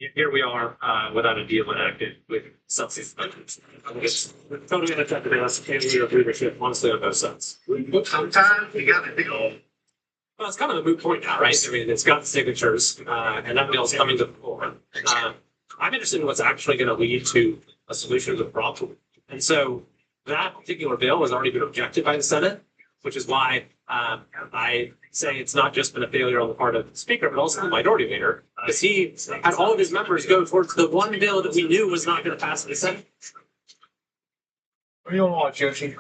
Here we are without a deal enacted with Celsius budgets. It's totally unacceptable. That's failure of leadership, honestly, on both sides. Sometimes you gotta do. Well, it's kind of a moot point now, right? I mean, it's got the signatures, and that bill's coming to the floor. I'm interested in what's actually going to lead to a solution to the problem. And so that particular bill has already been rejected by the Senate, which is why I say it's not just been a failure on the part of the speaker, but also the minority leader, because he had all of his members go towards the one bill that we knew was not going to pass in the Senate. What do you want to watch, Yoshi?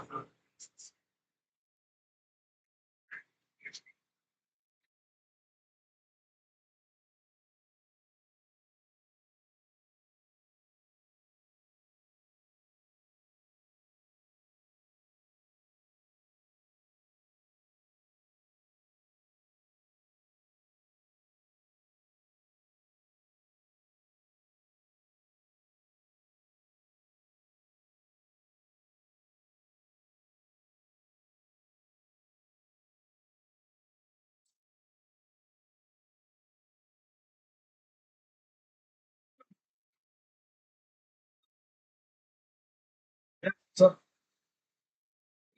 Yeah, what's up?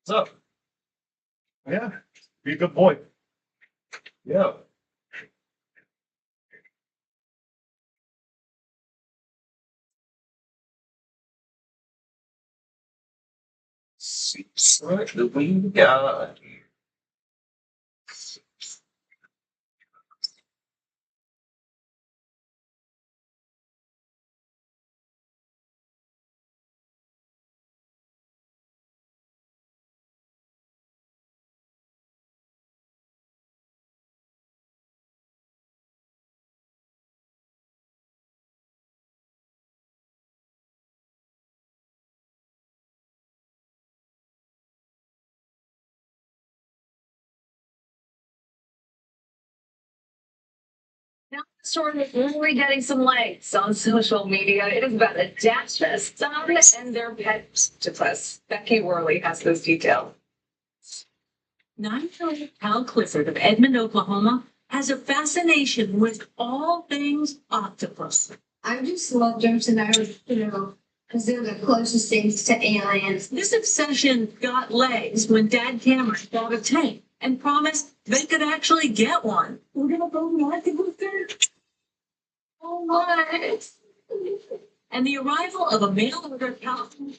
What's up? Yeah, be a good boy. Yeah. What do we got? Now, the story is really getting some legs on social media. It is about a dash fest son and their pet octopus. Becky Worley has those details. 9-year-old Clifford of Edmond, Oklahoma, has a fascination with all things octopus. I just love them and I was, because they're the closest things to aliens. This obsession got legs when Dad Cameron bought a tank and promised they could actually get one. We're gonna go north with them. Oh my! And the arrival of a mail order California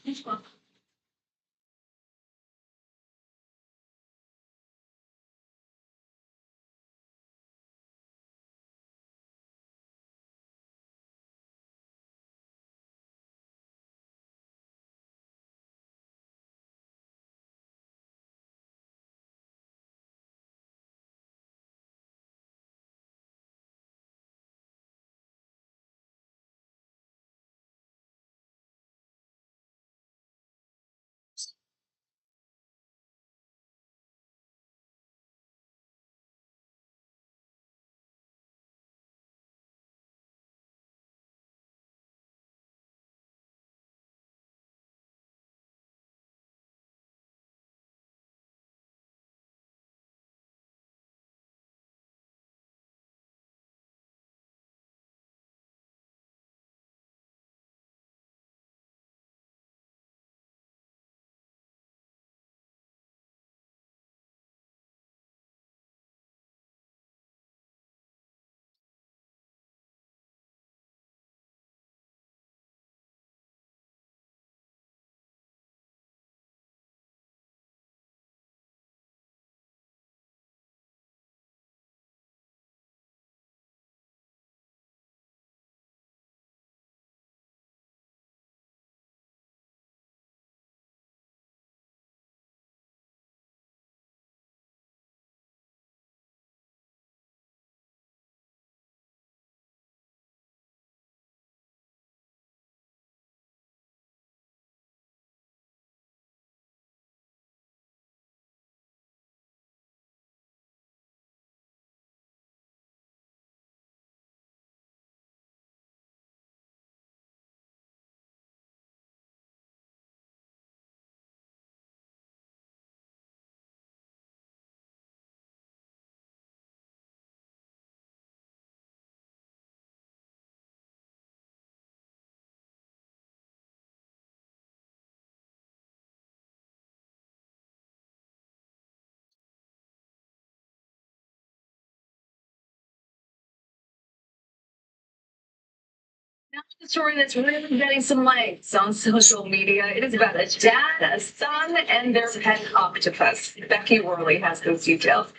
A story that's really getting some legs on social media. It is about a dad, a son, and their pet octopus. Becky Worley has those details.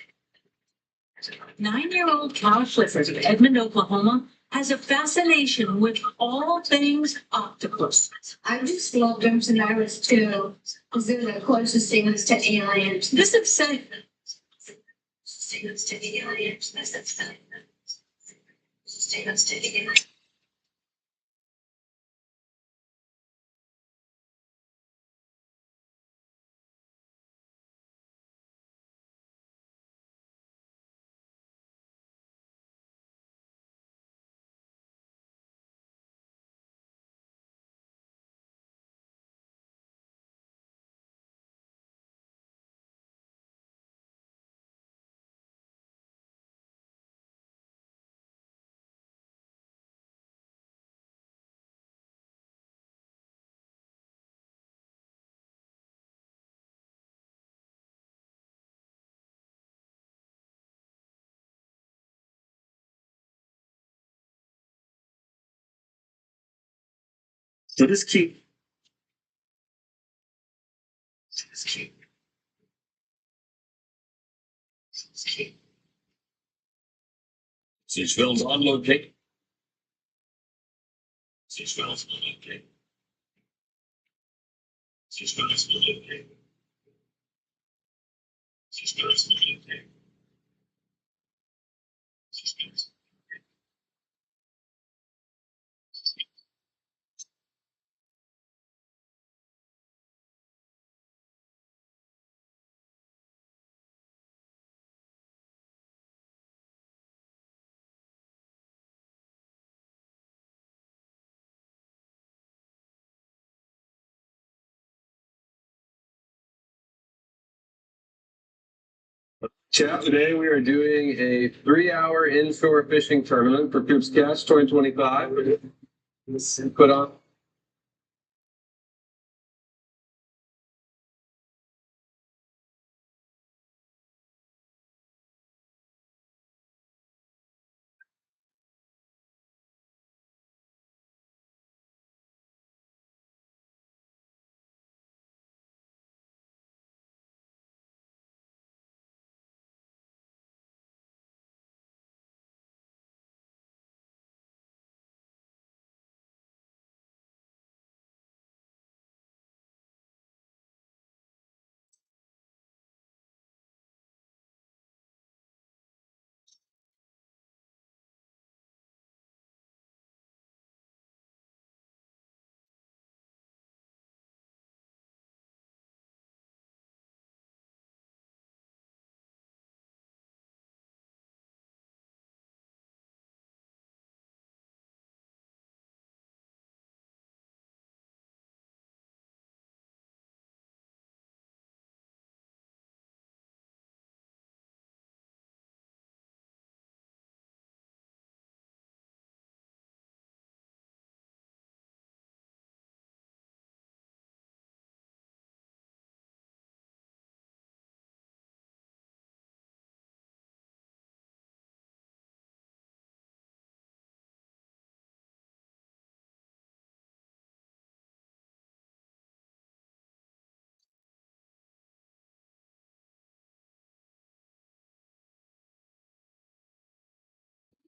9-year-old Cal Clifford of Edmond, Oklahoma, has a fascination with all things octopus. I just loved them since I was 2, because they're the closest things to aliens. This obsession So this cute. This cute. This cute. These films on location. These films on location. These films on location. These films on location. These films. Chat, today we are doing a 3-hour inshore fishing tournament for Coops Cast 2025. Put on.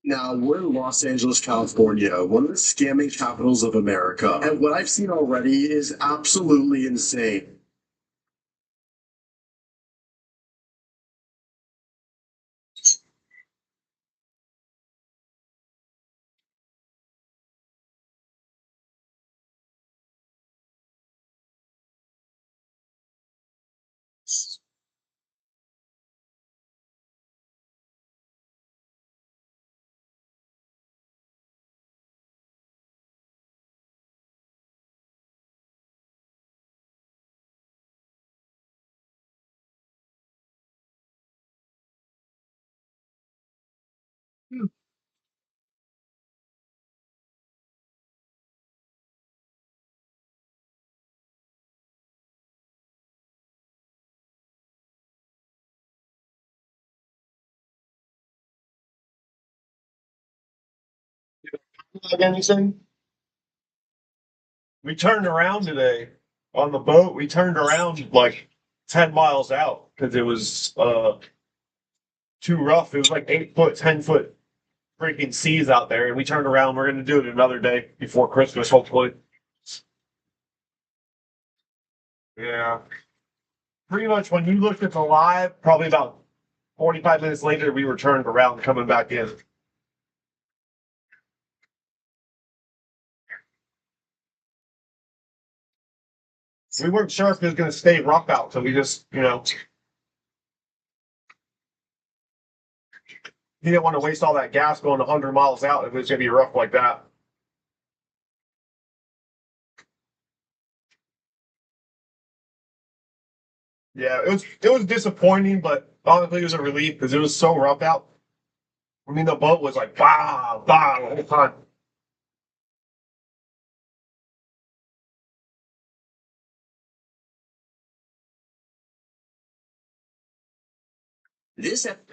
Now, we're in Los Angeles, California, one of the scamming capitals of America. And what I've seen already is absolutely insane. Anything? We turned around today on the boat. We turned around like 10 miles out because it was too rough. It was like 8 foot, 10 foot freaking seas out there, and we turned around. We're gonna do it another day before Christmas, hopefully. Yeah. Pretty much when you looked at the live, probably about 45 minutes later, we were turned around coming back in. We weren't sure if it was going to stay rough out, so we just, he didn't want to waste all that gas going 100 miles out if it was going to be rough like that. Yeah, it was disappointing, but honestly, it was a relief because it was so rough out. I mean, the boat was like bah bah the whole time. This ep-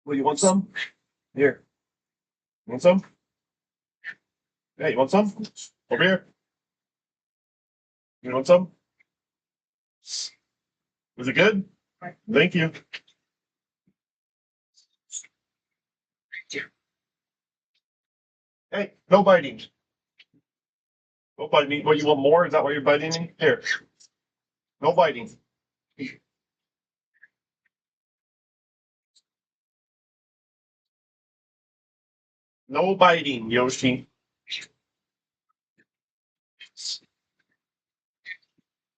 Well, you want some? Here. You want some? Hey, you want some? Over here. You want some? Was it good? Thank you. Hey, no biting. No biting. What, you want more? Is that why you're biting me? Here. No biting. No biting, Yoshi.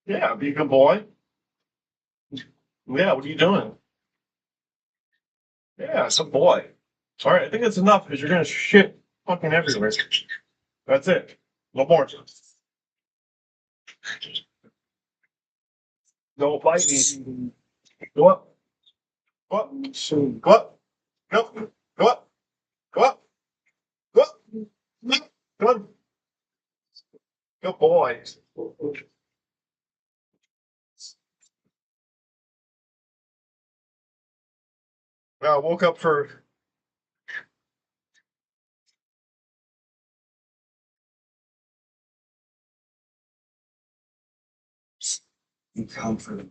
Yeah, be a good boy. Yeah, what are you doing? Yeah, good boy. All right, I think that's enough because you're gonna shit fucking everywhere. That's it. No more. No biting. Go up. Go up. Go up. Go. Go up. Go up. Go up. Come on. Good boy. I woke up for. Comfort.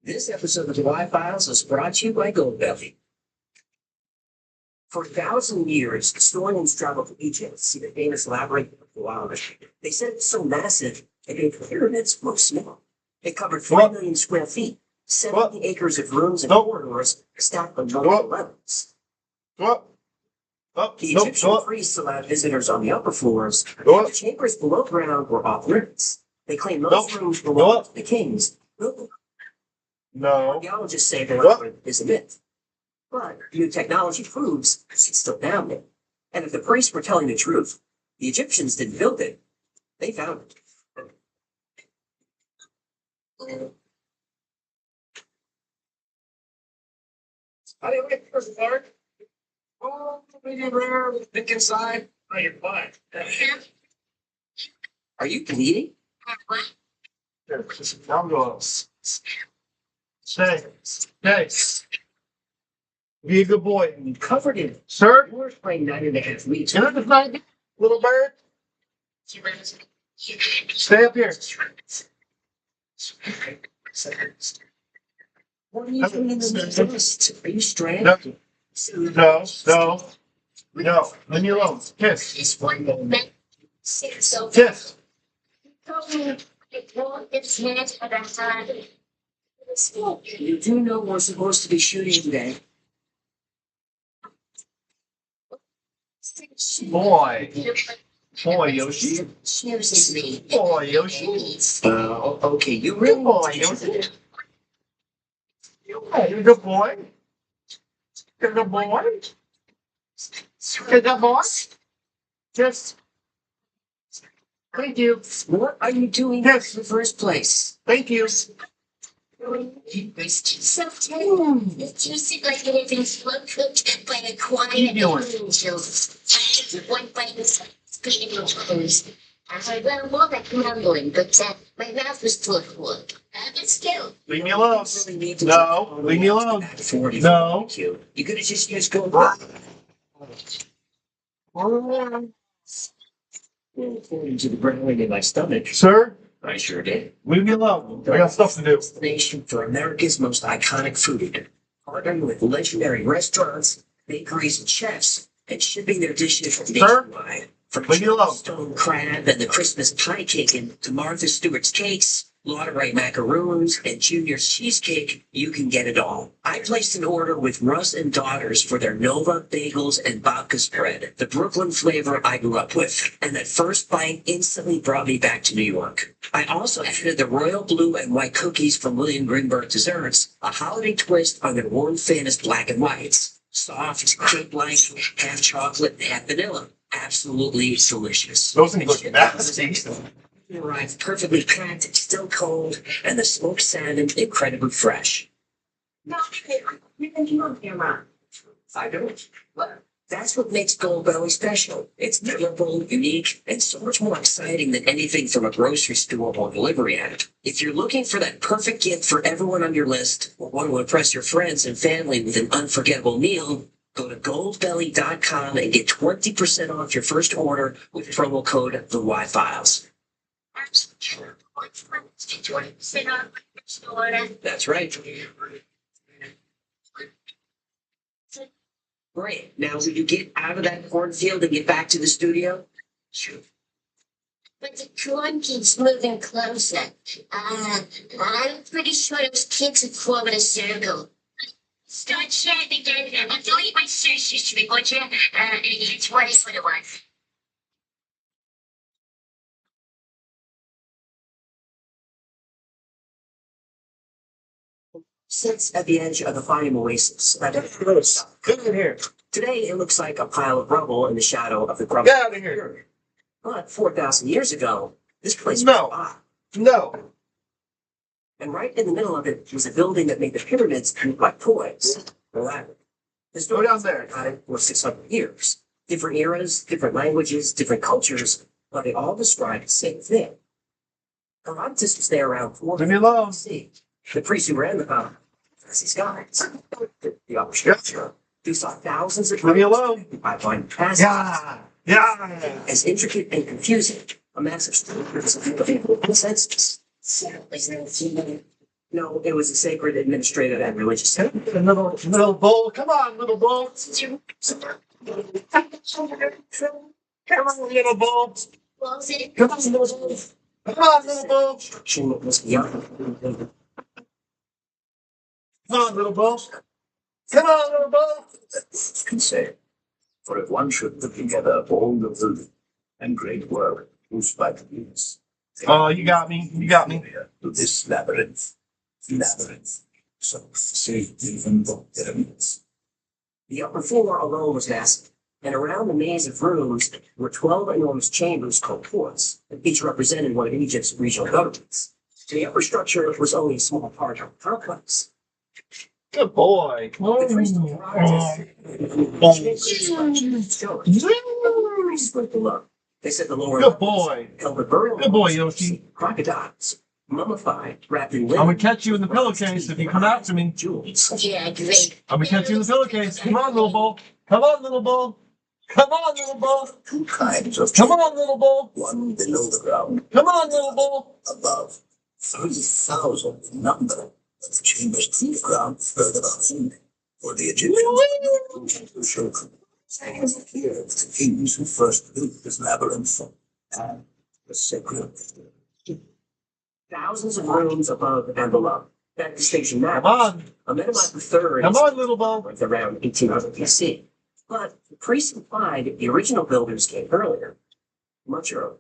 This episode of the Y-Files is brought to you by Goldbelly. For 1,000 years, historians traveled to Egypt to see the famous labyrinth of Luau. They said it's so massive, it made the pyramids look small. It covered 4 million square feet, 70 acres of rooms and corridors stacked on multiple levels. The Egyptian priests allowed visitors on the upper floors, and the chambers below ground were off limits. They claimed those rooms belonged to the kings. No. Archaeologists say the labyrinth is a myth. But new technology proves it's still down there. And if the priests were telling the truth, the Egyptians didn't build it. They found it. I didn't get first part. Oh, medium rare with thick inside. Oh, you're fine. Are you bleeding? I'm going. Stay. Be a good boy. Covered in Sir? you were playing 9.5 weeks. Can I just not get little bird? Stay up here. What are you doing in the mist? Are you stranded? No. No. Leave me alone. Kiss. It's one thing that seems so. Kiss. Told me it won't its hands for that time. You do know we're supposed to be shooting today. Boy. Boy, Yoshi. Excuse me. Boy, Yoshi. Okay, you Good really boy, Yoshi. You're a good boy. You're a good boy. You're a good boy. Yes. Thank you. What are you doing Yes. in the first place? Thank you. So tender. It's juicy like anything slow cooked by a quiet angel. One bite is spinning your toes. I well, more like mumbling, but my mouth was full of food. But still. Leave me alone. Really need to No, leave me alone. No. You could have just used go. Into the growling in my stomach. Sir, I sure did. leave me alone. I got stuff to do. Destination for America's most iconic food, partnering with legendary restaurants, bakeries, and chefs, and shipping their dishes nationwide. From Leave me alone. stone crab and the Christmas pie chicken to Martha Stewart's cakes, Lauderite macaroons, and Junior's cheesecake, you can get it all. I placed an order with Russ and Daughters for their Nova bagels and babka spread, the Brooklyn flavor I grew up with, and that first bite instantly brought me back to New York. I also added the royal blue and white cookies from William Greenberg Desserts, a holiday twist on their world famous black and whites. Soft, cake-like, half chocolate, half vanilla. Absolutely delicious. Those things look nasty. They arrived perfectly packed, still cold, and the smoked salmon incredibly fresh. You think you don't camera? I don't. But that's what makes Gold Belly special. It's memorable, unique, and so much more exciting than anything from a grocery store or delivery app. If you're looking for that perfect gift for everyone on your list, or want to impress your friends and family with an unforgettable meal, go to goldbelly.com and get 20% off your first order with promo code The Y-Files. That's right. Great. Now, will you get out of that cornfield and get back to the studio? Sure. But the corn keeps moving closer. I'm pretty sure those kids are forming a circle. Start chanting again. I'm deleting my search history, would you? It's what it was. Sits at the edge of the fine oasis. Come in here. Today, it looks like a pile of rubble in the shadow of the Get crumbling out of here. pyramid. But 4,000 years ago, this place No. was alive. No. And right in the middle of it was a building that made the pyramids look like toys. Elaborate. Go down there. Got it for 600 years. Different eras, different languages, different cultures, but they all describe the same thing. Herodotus was there around 4 Leave me alone. BC. The priest who ran the fountain, these guys, the upper structure, who saw thousands of Leave me alone. pipeline passages Yeah. Yeah. as intricate and confusing, a massive structures of people consensus. No, it was a sacred, administrative, and religious center. Little bull. Come on, little bull. Come on, little bull. Was it? Come on, little bull. Come on, little bull. Construction was beyond. Come on, little bull. Come on, little bull. Concern. For if one should put together all the food and great work whose by the years. Oh, you got me. You got me. To this labyrinth. So see even the pyramids. The upper floor alone was massive, and around the maze of rooms were 12 enormous chambers called courts, and each represented one of Egypt's regional governments. The upper structure was only a small part of the complex. Good boy. The priest split below. They said the lower Good boy. held the burial Good boy, Yoshi. crocodiles, mummified, wrapped in I'm gonna linen, catch you in the pillowcase if you come after me. jewels. Yeah, great. I'm gonna catch you in the pillowcase. Come on, little bull. Come on, little bull. Come on, little bull. Two kinds of Come on, little bull. one below the ground, Come on, little bull. above 3,000 in number. The chambers to the ground further up. For the Egyptians to show here the kings who first built this labyrinth and the sacred. Thousands of rooms above and below. That distinction Come matters. on. Amenemhat III Come on, little bull. lived around 1800 BC. But the priests implied the original builders came earlier, much earlier.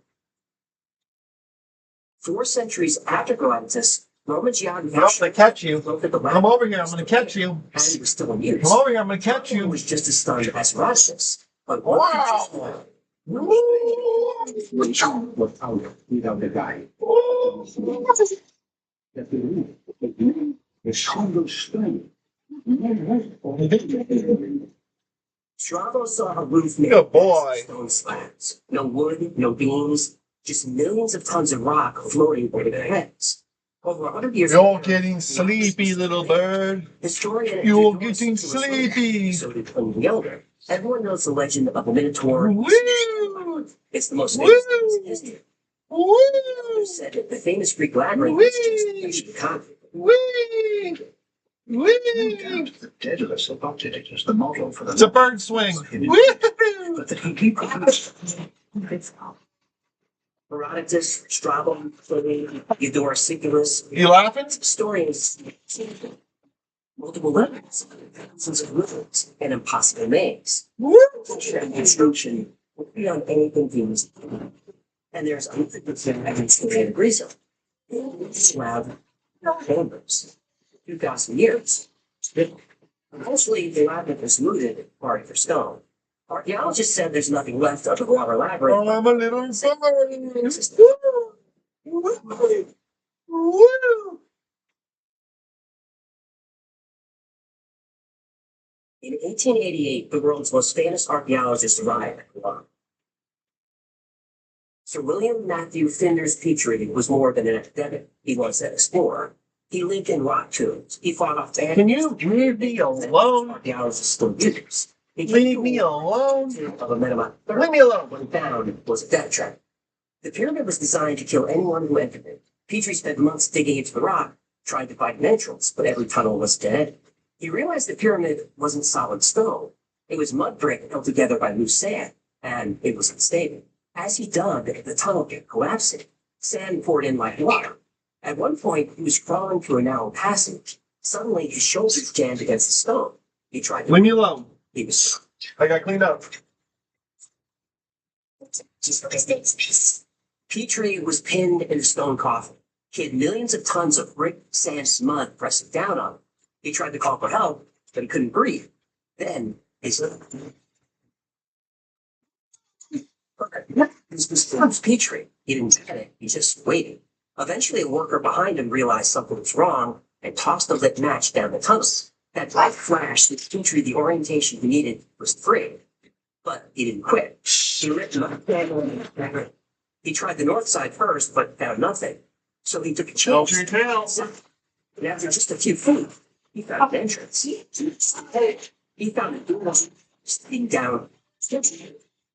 4 centuries after Herodotus, Roman geography I'm gonna catch you. looked at the Come over here. I'm gonna catch you. and it was still in use. Come over here. I'm gonna catch He you. was just as stunned as Herodotus. But Wow. Strabo saw a roof made Good of boy. stone slabs. No wood, no beams, just millions of tons of rock floating over their heads. Over 100 years You're later, getting sleepy, little bird. historian You're Theodorus getting Siculus sleepy. so did Pliny the Elder. Everyone knows the legend of the Minotaur. Woo! It's the most famous thing in Woo! history. Woo! Others said that the famous Greek labyrinth was just a ancient convent. Whee! No Whee! doubt the Daedalus adopted it as the model for the It's a bird swing. Woo! but that he reproduced Herodotus, Strabo, Pliny, Theodorus Siculus, You laughing? historians multiple levels, thousands of ruins, and impossible names. Woo! Construction would be on anything humans. And there's unfortunate evidence that they agrees on. Lab chambers, 2,000 years. Mostly the labyrinth was looted, party for stone. Archaeologists said there's nothing left of the water labyrinth. I'm a little bird. Woo! Woo! In 1888, the world's most famous archaeologist arrived at Guam. Sir William Matthew Flinders Petrie was more than an academic. He was an explorer. He lived in rock tombs. He fought off bandits. Can you leave me alone? Archaeologists still use. He came Leave to me a alone. tomb of a Mennonite. Leave me alone. What he found was a death trap. The pyramid was designed to kill anyone who entered it. Petrie spent months digging into the rock, trying to find an entrance, but every tunnel was dead. He realized the pyramid wasn't solid stone. It was mud brick held together by loose sand, and it was unstable. As he dug, the tunnel kept collapsing. Sand poured in like water. At one point, he was crawling through a narrow passage. Suddenly, his shoulders jammed against the stone. He tried to. Leave me alone. He was. I got cleaned up. Petrie was pinned in a stone coffin. He had millions of tons of brick, sand, mud pressing down on him. He tried to call for help, but he couldn't breathe. Then he said, This was Petrie. He didn't get it. He just waited. Eventually, a worker behind him realized something was wrong and tossed a lit match down the tunnel. That light flash that Petrie the orientation he needed was free. But he didn't quit. He lit another. He tried the north side first, but found nothing. So he took a Tell chance. your tail. And after just a few feet, he found an entrance. He found a door sitting down.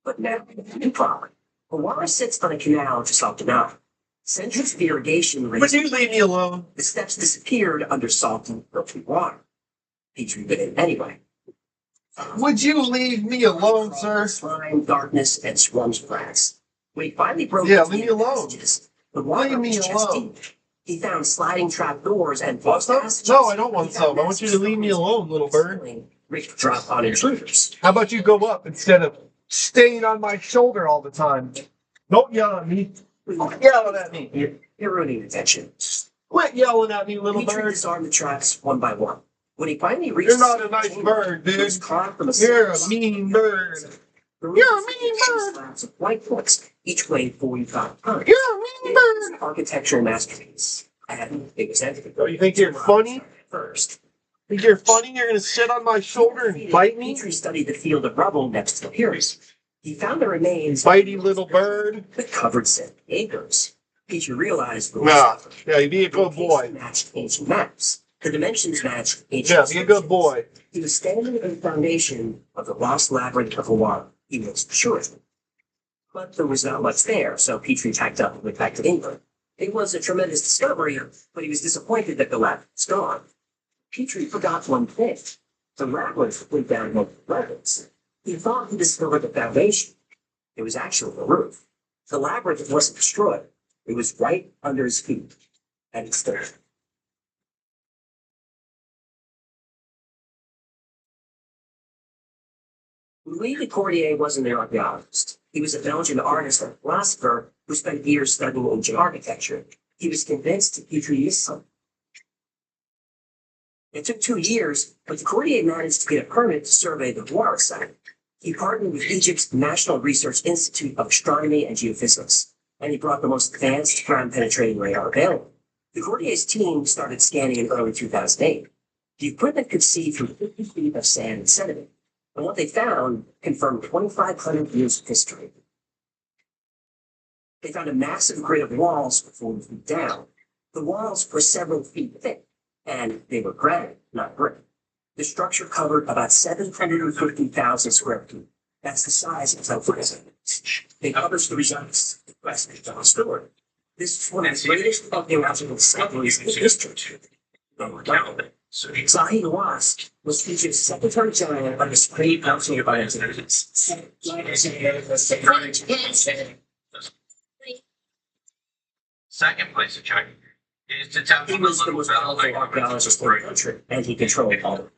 But now, new problem. Hawara sits on a canal just off the mountain. Centuries of irrigation Would raised you leave me alone? the steps disappeared under salty, filthy water. Petrie went in anyway. Would you leave me alone, sir? Slime, darkness, and swarms of rats. When he finally broke Yeah, into leave me the alone. passages, the water Leave me was chest alone. deep. He found sliding trap doors and Want some? passages. No, I don't want He found some. I want you to leave me alone, little bird. Ready to drop on intruders. How about you go up instead of staying on my shoulder all the time? Don't yell at me. Quit yelling at me. You're ruining attention. Quit yelling at me, little Petrie bird. disarmed the traps one by one. When he finally reached You're not the a nice chamber, bird, he was dude. caught from a You're a slab. mean bird. The You're a roof mean featured bird. slabs of white bricks, each weighing 45 pounds. You're a mean It was bird. an architectural masterpiece, and it was empty. Oh, you think you're funny? First, Think you're funny? You're gonna sit on my shoulder and bite me? Petrie studied the field of rubble next to the pyramid. He found the remains Bitey little bird. that covered 7 acres. Petrie realized the Nah. Yeah, you be a good location boy. matched ancient maps. The dimensions matched ancient Yeah, be a good inscriptions. boy. He was standing in the foundation of the lost labyrinth of Hawara. He was sure of it. But there was not much there, so Petrie packed up and went back to England. It was a tremendous discovery, but he was disappointed that the labyrinth was gone. Petrie forgot one thing. The labyrinth went down multiple levels. He thought he discovered the foundation. It was actually the roof. The labyrinth wasn't destroyed. It was right under his feet. And it stood. Louis de Cordier wasn't an archaeologist. He was a Belgian artist and philosopher who spent years studying ancient architecture. He was convinced he could use something. It took 2 years, but de Cordier managed to get a permit to survey the water site. He partnered with Egypt's National Research Institute of Astronomy and Geophysics, and he brought the most advanced ground-penetrating radar available. De Cordier's team started scanning in early 2008. The equipment could see through 50 feet of sand and sediment, and what they found confirmed 2,500 years of history. They found a massive grid of walls 40 feet down. The walls were several feet thick, and they were granite, not brick. The structure covered about 750,000 square feet. That's the size of South Africa. They published the results in the Western story. This is one of the greatest archaeological discoveries in history. Zahi Hawass was Egypt's Secretary General of the Supreme Council of Antiquities. Second place of China is to tell He was the most powerful archaeologist in the country, and he controlled all of it.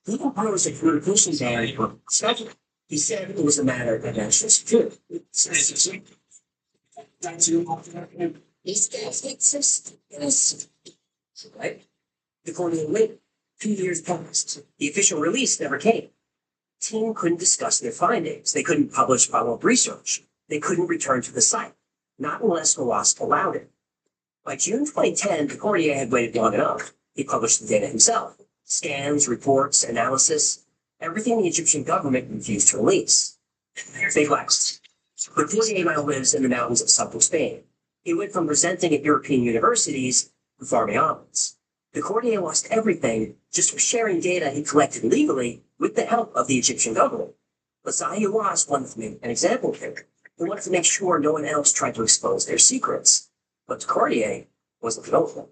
He proposed a communication ban for discovery. He said it was a matter of national security. Right? The Colonial waited. 2 years passed. The official release never came. The team couldn't discuss their findings. They couldn't publish follow-up research. They couldn't return to the site, not unless Hawass allowed it. By June 2010, de Cordier had waited long enough. He published the data himself. Scans, reports, analysis, everything the Egyptian government refused to release. They flexed. De Cordier now lives in the mountains of southern Spain. He went from presenting at European universities to farming almonds. De Cordier lost everything just for sharing data he collected legally with the help of the Egyptian government. But Zahi Hawass wanted to make an example of him. He wanted to make sure no one else tried to expose their secrets. But de Cordier wasn't development.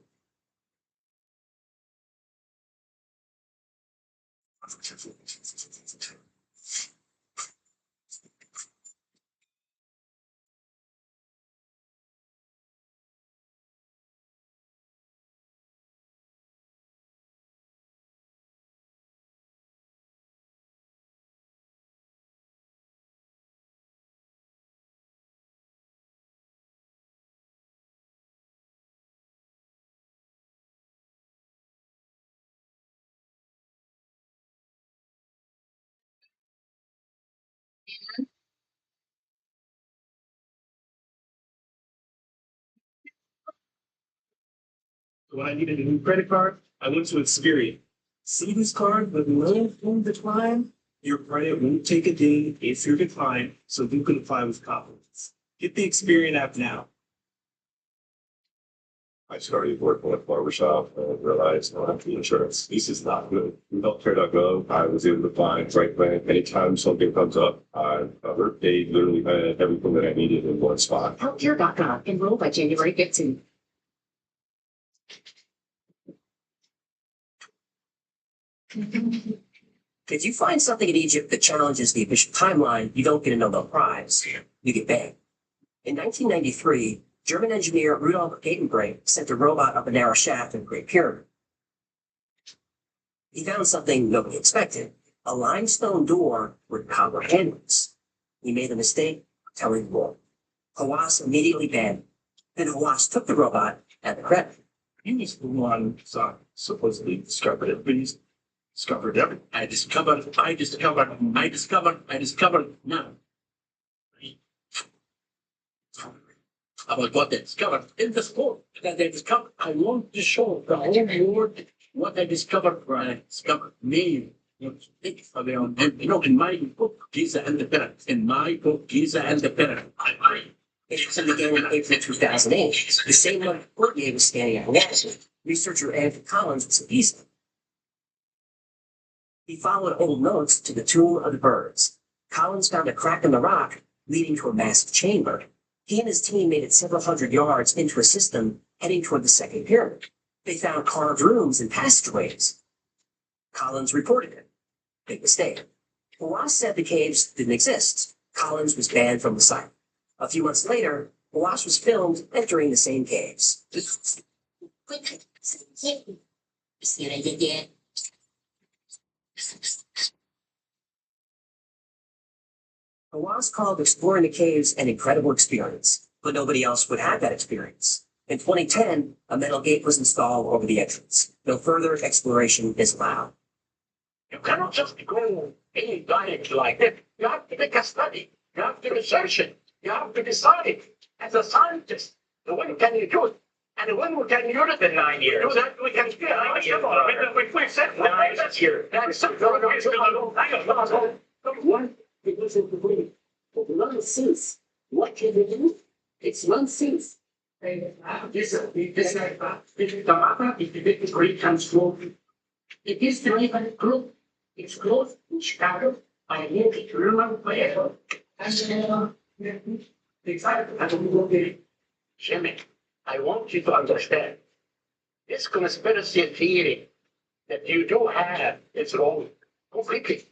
When I needed a new credit card, I went to Experian. See this card with no phone decline? Your credit won't take a ding if you're declined, so you can apply with confidence. Get the Experian app now. I started working at a barbershop and realized the insurance. This is not good. With healthcare.gov, I was able to find right plan. Anytime something comes up, I've covered. They literally had everything that I needed in one spot. Healthcare.gov. Enroll by January 15th. If you find something in Egypt that challenges the official timeline, you don't get a Nobel Prize. You get banned. In 1993, German engineer Rudolf Gatenbrink sent a robot up a narrow shaft in the Great Pyramid. He found something nobody expected, a limestone door with copper handles. He made the mistake of telling the world. Hawass immediately banned him. Then Hawass took the robot and the credit. He was the one supposedly discovered it, but he's discovered everything. I discovered. Now. About what they discovered in the sport that they discovered. I want to show the whole world what I discovered when I discovered me. In my book, Giza and the Pyramid. In my book, Giza and the Pyramid. It was in the game in April 2008. The same month Cordier was scanning at Hawass. Researcher Andrew Collins was at Giza. He followed old notes to the Tomb of the Birds. Collins found a crack in the rock leading to a massive chamber. He and his team made it several hundred yards into a system heading toward the second pyramid. They found carved rooms and passageways. Collins reported it. Big mistake. Hawass said the caves didn't exist. Collins was banned from the site. A few months later, Hawass was filmed entering the same caves. Quick. See what I did there? Hawass called exploring the caves an incredible experience, but nobody else would have that experience. In 2010, a metal gate was installed over the entrance. No further exploration is allowed. You cannot just go any diet like that. You have to make a study. You have to research it. You have to decide. As a scientist, when can you do it? And when we can use it in 9 years? Do that, we can get 9 years. We said 9 years. That's one, because of the way. But nonsense. What can you do? It's nonsense. This is the map. If you get the great transform. It is the river group. It's close in Chicago. I need to remember where. And Jimmy, I want you to understand. This conspiracy theory that you do have is wrong. Completely.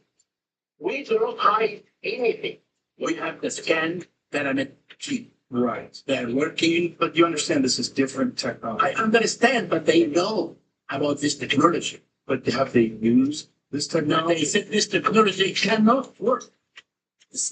We do not hide anything. We have the scan that I'm keep. Right. They're working, but you understand this is different technology. I understand, but they know about this technology. But have they used this technology? They said this technology cannot work.